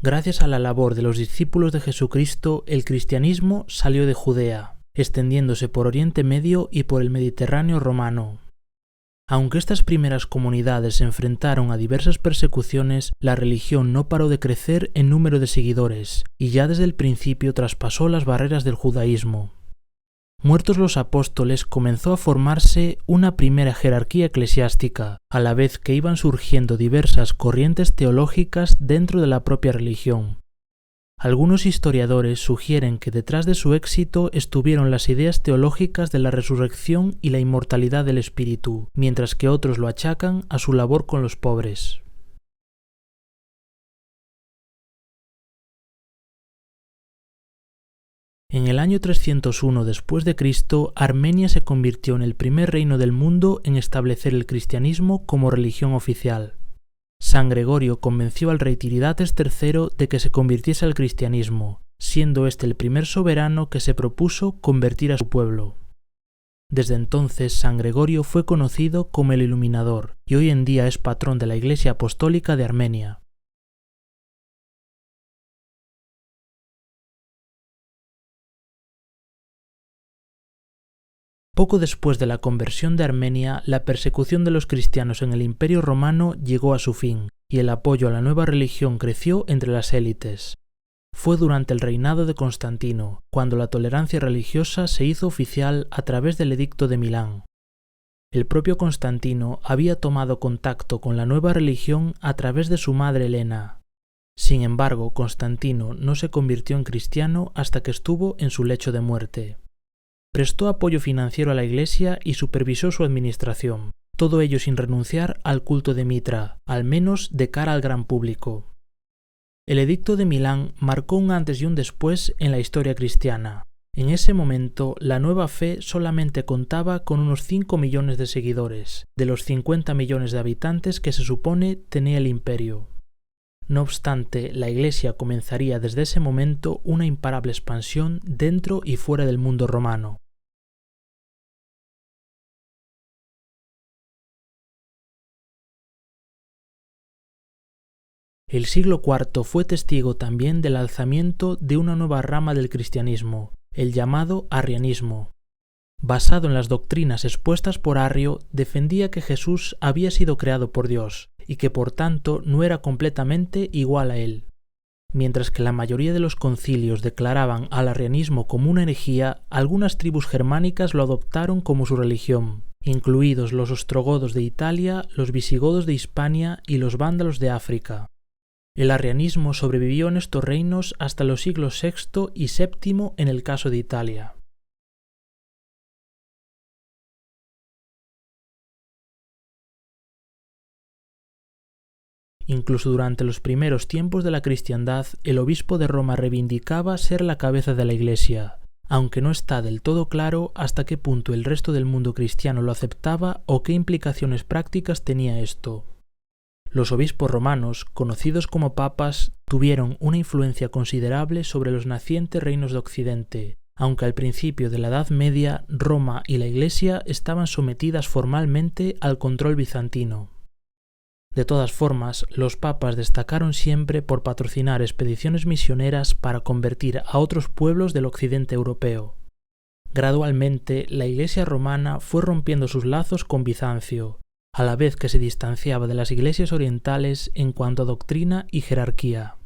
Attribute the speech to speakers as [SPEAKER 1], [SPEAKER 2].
[SPEAKER 1] Gracias a la labor de los discípulos de Jesucristo, el cristianismo salió de Judea, extendiéndose por Oriente Medio y por el Mediterráneo romano. Aunque estas primeras comunidades se enfrentaron a diversas persecuciones, la religión no paró de crecer en número de seguidores, y ya desde el principio traspasó las barreras del judaísmo. Muertos los apóstoles, comenzó a formarse una primera jerarquía eclesiástica, a la vez que iban surgiendo diversas corrientes teológicas dentro de la propia religión. Algunos historiadores sugieren que detrás de su éxito estuvieron las ideas teológicas de la resurrección y la inmortalidad del espíritu, mientras que otros lo achacan a su labor con los pobres. En el año 301 después de Cristo, Armenia se convirtió en el primer reino del mundo en establecer el cristianismo como religión oficial. San Gregorio convenció al rey Tiridates III de que se convirtiese al cristianismo, siendo este el primer soberano que se propuso convertir a su pueblo. Desde entonces, San Gregorio fue conocido como el Iluminador, y hoy en día es patrón de la Iglesia Apostólica de Armenia. Poco después de la conversión de Armenia, la persecución de los cristianos en el Imperio Romano llegó a su fin, y el apoyo a la nueva religión creció entre las élites. Fue durante el reinado de Constantino, cuando la tolerancia religiosa se hizo oficial a través del Edicto de Milán. El propio Constantino había tomado contacto con la nueva religión a través de su madre Helena. Sin embargo, Constantino no se convirtió en cristiano hasta que estuvo en su lecho de muerte. Prestó apoyo financiero a la Iglesia y supervisó su administración, todo ello sin renunciar al culto de Mitra, al menos de cara al gran público. El Edicto de Milán marcó un antes y un después en la historia cristiana. En ese momento, la nueva fe solamente contaba con unos 5 millones de seguidores, de los 50 millones de habitantes que se supone tenía el imperio. No obstante, la Iglesia comenzaría desde ese momento una imparable expansión dentro y fuera del mundo romano. El siglo IV fue testigo también del alzamiento de una nueva rama del cristianismo, el llamado arrianismo. Basado en las doctrinas expuestas por Arrio, defendía que Jesús había sido creado por Dios y que por tanto no era completamente igual a él. Mientras que la mayoría de los concilios declaraban al arrianismo como una herejía, algunas tribus germánicas lo adoptaron como su religión, incluidos los ostrogodos de Italia, los visigodos de Hispania y los vándalos de África. El arrianismo sobrevivió en estos reinos hasta los siglos VI y VII en el caso de Italia. Incluso durante los primeros tiempos de la cristiandad, el obispo de Roma reivindicaba ser la cabeza de la Iglesia, aunque no está del todo claro hasta qué punto el resto del mundo cristiano lo aceptaba o qué implicaciones prácticas tenía esto. Los obispos romanos, conocidos como papas, tuvieron una influencia considerable sobre los nacientes reinos de Occidente, aunque al principio de la Edad Media Roma y la Iglesia estaban sometidas formalmente al control bizantino. De todas formas, los papas destacaron siempre por patrocinar expediciones misioneras para convertir a otros pueblos del occidente europeo. Gradualmente, la Iglesia romana fue rompiendo sus lazos con Bizancio, a la vez que se distanciaba de las iglesias orientales en cuanto a doctrina y jerarquía.